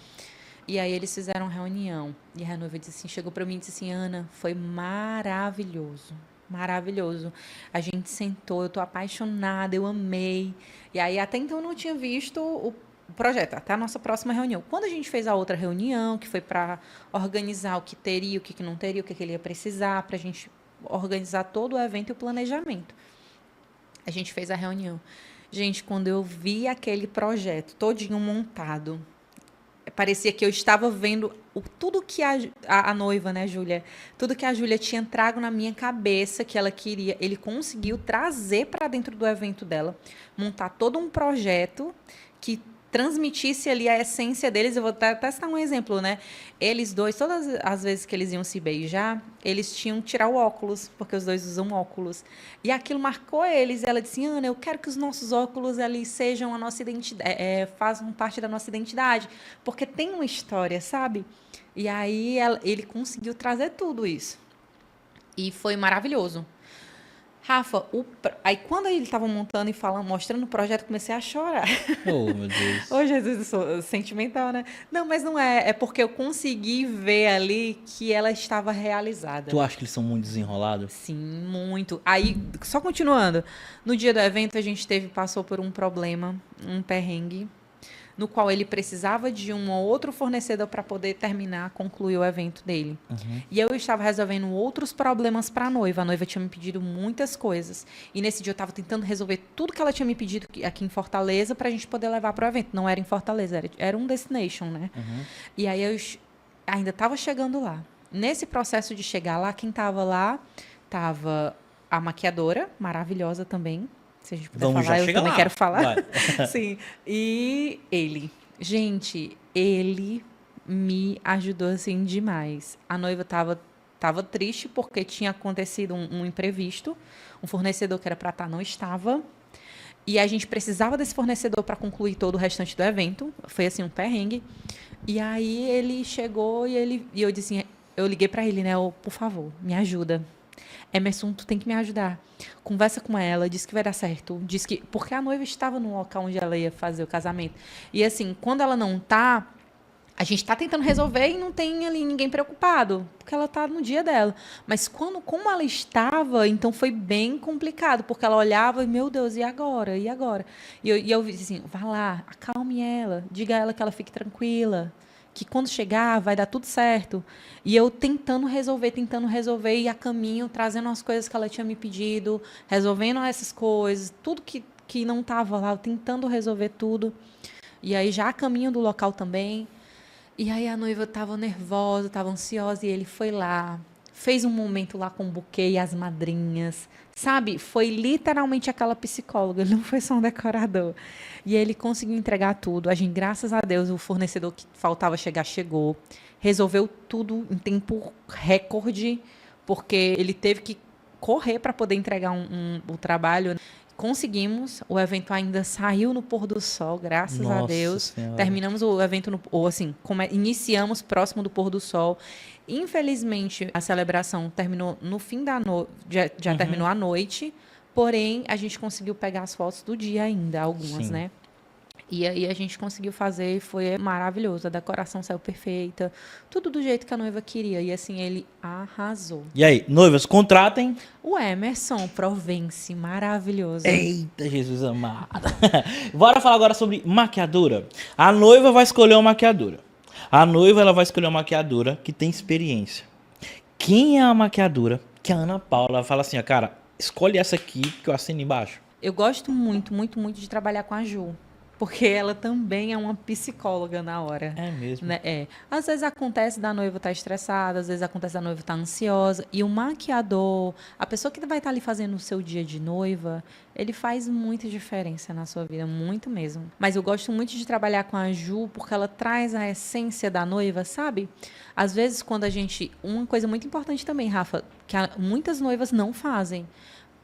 E aí eles fizeram reunião. E a noiva disse assim, chegou para mim e disse assim, Ana, foi maravilhoso. Maravilhoso. A gente sentou, eu tô apaixonada, eu amei. E aí até então eu não tinha visto o projeto, até a nossa próxima reunião. Quando a gente fez a outra reunião, que foi para organizar o que teria, o que não teria, o que ele ia precisar, para a gente organizar todo o evento e o planejamento. A gente fez a reunião. Gente, quando eu vi aquele projeto todinho montado, parecia que eu estava vendo tudo que a noiva, né, Júlia? Tudo que a Júlia tinha trago na minha cabeça que ela queria. Ele conseguiu trazer para dentro do evento dela, montar todo um projeto que transmitisse ali a essência deles. Eu vou até citar um exemplo, né? Eles dois, todas as vezes que eles iam se beijar, eles tinham que tirar o óculos, porque os dois usam óculos. E aquilo marcou eles. Ela disse, Ana, eu quero que os nossos óculos ali sejam a nossa identidade, façam parte da nossa identidade, porque tem uma história, sabe? E aí ele conseguiu trazer tudo isso. E foi maravilhoso. Rafa, aí quando ele estava montando e mostrando o projeto, eu comecei a chorar. Oh, meu Deus. Ô, Jesus, eu sou sentimental, né? Não, mas não é. É porque eu consegui ver ali que ela estava realizada. Tu acha que eles são muito desenrolados? Sim, muito. Aí, só continuando. No dia do evento, a gente passou por um problema, um perrengue, no qual ele precisava de um ou outro fornecedor para poder concluir o evento dele. E eu estava resolvendo outros problemas para a noiva. A noiva tinha me pedido muitas coisas. E nesse dia eu estava tentando resolver tudo que ela tinha me pedido aqui em Fortaleza para a gente poder levar para o evento. Não era em Fortaleza, era um destination, né? E aí eu ainda estava chegando lá. Nesse processo de chegar lá, quem estava lá estava a maquiadora, maravilhosa também. Se a gente puder falar, eu também quero falar. Sim. E ele. Gente, ele me ajudou, assim, demais. A noiva tava triste porque tinha acontecido um imprevisto. Um fornecedor que era para estar não estava. E a gente precisava desse fornecedor para concluir todo o restante do evento. Foi, assim, um perrengue. E aí ele chegou e eu disse, eu liguei para ele, né? Por favor, me ajuda. Emerson, tu tem que me ajudar. Conversa com ela, diz que vai dar certo. Porque a noiva estava no local onde ela ia fazer o casamento. E assim, quando ela não tá, a gente está tentando resolver e não tem ali ninguém preocupado, porque ela tá no dia dela. Mas como ela estava, então foi bem complicado, porque ela olhava e, meu Deus, e agora? E agora? E eu disse assim, vá lá, acalme ela, diga a ela que ela fique tranquila, que quando chegar vai dar tudo certo. E eu tentando resolver, e a caminho, trazendo as coisas que ela tinha me pedido, resolvendo essas coisas, tudo que não estava lá, eu tentando resolver tudo. E aí já a caminho do local também. E aí a noiva estava nervosa, estava ansiosa, e ele foi lá, fez um momento lá com o buquê e as madrinhas, sabe? Foi literalmente aquela psicóloga, não foi só um decorador. E ele conseguiu entregar tudo. A gente, graças a Deus, o fornecedor que faltava chegar, chegou. Resolveu tudo em tempo recorde, porque ele teve que correr para poder entregar o trabalho. Conseguimos, o evento ainda saiu no pôr do sol, graças a Deus. Senhora. Terminamos o evento, iniciamos próximo do pôr do sol. Infelizmente, a celebração terminou no fim da noite, já terminou à noite, porém, a gente conseguiu pegar as fotos do dia ainda, algumas, né? E aí a gente conseguiu fazer e foi maravilhoso. A decoração saiu perfeita, tudo do jeito que a noiva queria. E assim, ele arrasou. E aí, noivas, contratem. O Emerson Provence, maravilhoso. Eita, Jesus amado. Bora falar agora sobre maquiadora. A noiva vai escolher uma maquiadora. Ela vai escolher uma maquiadora que tem experiência. Quem é a maquiadora que a Ana Paula fala assim, ó, cara, escolhe essa aqui que eu assino embaixo? Eu gosto muito, muito, muito de trabalhar com a Ju. Porque ela também é uma psicóloga na hora. É mesmo? Né? É. Às vezes acontece da noiva estar estressada, às vezes acontece da noiva estar ansiosa. E o maquiador, a pessoa que vai estar ali fazendo o seu dia de noiva, ele faz muita diferença na sua vida, muito mesmo. Mas eu gosto muito de trabalhar com a Ju, porque ela traz a essência da noiva, sabe? Às vezes, quando a gente... Uma coisa muito importante também, Rafa, que muitas noivas não fazem.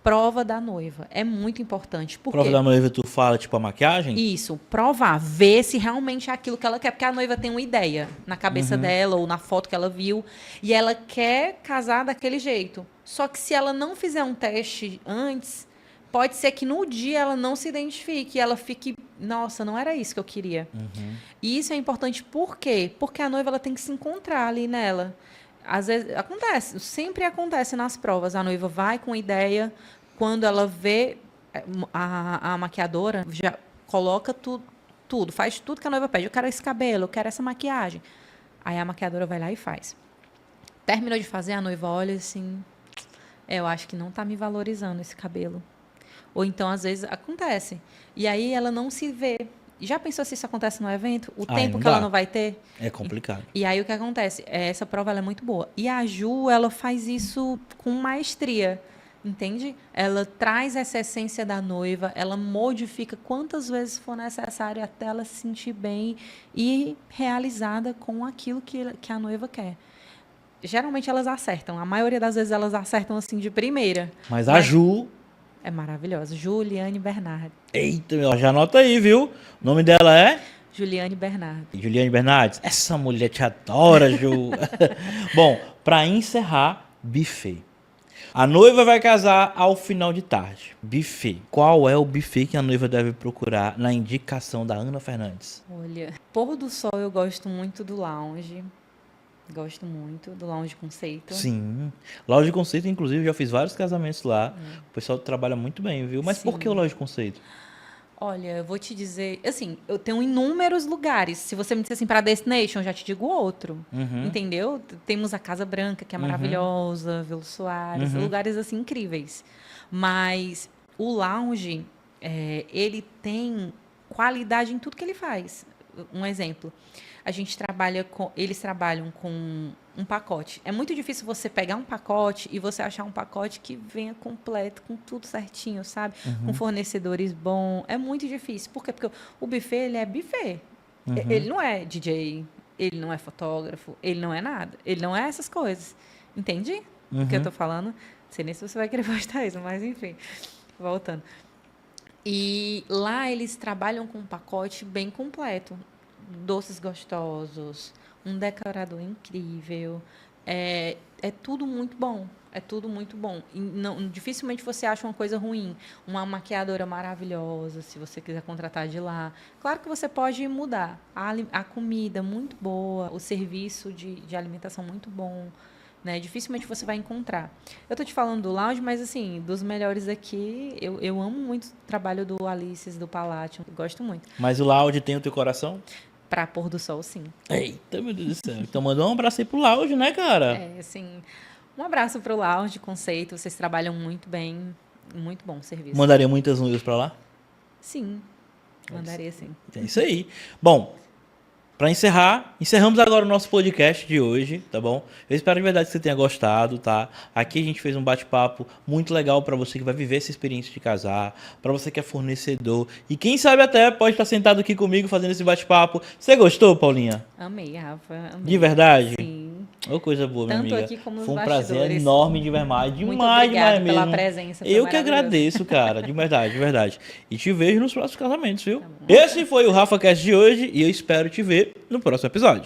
prova da noiva. É muito importante. Por Prova quê? da noiva, tu fala, tipo, a maquiagem? Isso, provar, ver se realmente é aquilo que ela quer, porque a noiva tem uma ideia na cabeça dela ou na foto que ela viu e ela quer casar daquele jeito. Só que se ela não fizer um teste antes, pode ser que no dia ela não se identifique e ela fique, nossa, não era isso que eu queria. E isso é importante por quê? Porque a noiva ela tem que se encontrar ali nela. Às vezes acontece, sempre acontece nas provas, a noiva vai com ideia, quando ela vê a maquiadora já coloca tudo, faz tudo que a noiva pede. Eu quero esse cabelo, eu quero essa maquiagem. Aí a maquiadora vai lá e faz. Terminou de fazer, a noiva olha assim, eu acho que não está me valorizando esse cabelo. Ou então, às vezes, acontece. E aí ela não se vê. Já pensou se isso acontece no evento? O tempo que ela não vai ter? É complicado. E aí o que acontece? Essa prova ela é muito boa. E a Ju, ela faz isso com maestria. Entende? Ela traz essa essência da noiva, ela modifica quantas vezes for necessário até ela se sentir bem e realizada com aquilo que a noiva quer. Geralmente elas acertam. A maioria das vezes elas acertam assim de primeira. Mas a Ju... É maravilhosa. Juliane Bernardi. Eita, meu, já anota aí, viu? O nome dela é... Juliane Bernardi. Juliane Bernardes. Essa mulher te adora, Ju. Bom, para encerrar, buffet. A noiva vai casar ao final de tarde. Buffet. Qual é o buffet que a noiva deve procurar na indicação da Ana Fernandes? Olha, pôr do sol eu gosto muito do lounge. Gosto muito do Lounge Conceito. Sim. Lounge Conceito, inclusive, eu já fiz vários casamentos lá. O pessoal trabalha muito bem, viu? Mas por que o Lounge Conceito? Olha, eu vou te dizer... Assim, eu tenho inúmeros lugares. Se você me disser assim, para Destination, eu já te digo outro. Entendeu? Temos a Casa Branca, que é maravilhosa. Vila Soares. Lugares, assim, incríveis. Mas o Lounge, ele tem qualidade em tudo que ele faz. Um exemplo... eles trabalham com um pacote. É muito difícil você pegar um pacote e você achar um pacote que venha completo, com tudo certinho, sabe? Com fornecedores bons. É muito difícil. Por quê? Porque o buffet, ele é buffet. Ele não é DJ, ele não é fotógrafo, ele não é nada. Ele não é essas coisas. Entende o que eu tô falando? Não sei nem se você vai querer postar isso, mas enfim. Voltando. E lá eles trabalham com um pacote bem completo. Doces gostosos, um decorador incrível, é tudo muito bom, é tudo muito bom. E dificilmente você acha uma coisa ruim, uma maquiadora maravilhosa, se você quiser contratar de lá. Claro que você pode mudar, a comida muito boa, o serviço de alimentação muito bom, né? Dificilmente você vai encontrar. Eu tô te falando do lounge, mas assim, dos melhores aqui, eu amo muito o trabalho do Alices, do Palladium, gosto muito. Mas o lounge tem o teu coração? Pra pôr do sol, sim. Eita, meu Deus do céu. Então manda um abraço aí pro lounge, né, cara? Assim, um abraço pro Lounge Conceito. Vocês trabalham muito bem. Muito bom o serviço. Mandaria muitas noivas pra lá? Sim, mandaria sim. É isso aí. Bom, para encerrar, encerramos agora o nosso podcast de hoje, tá bom? Eu espero de verdade que você tenha gostado, tá? Aqui a gente fez um bate-papo muito legal para você que vai viver essa experiência de casar, para você que é fornecedor e quem sabe até pode estar sentado aqui comigo fazendo esse bate-papo. Você gostou, Paulinha? Amei, Rafa. Amei. De verdade? Sim. Ô, coisa boa, minha Tanto amiga. aqui como nos Foi um bastidores. prazer enorme de verdade. Muito Demais, obrigada demais pela mesmo. presença. Foi Eu que maravilhoso. agradeço, cara. De verdade, de verdade. E te vejo nos próximos casamentos, viu? Tá bom. Esse foi o RafaCast de hoje e eu espero te ver no próximo episódio.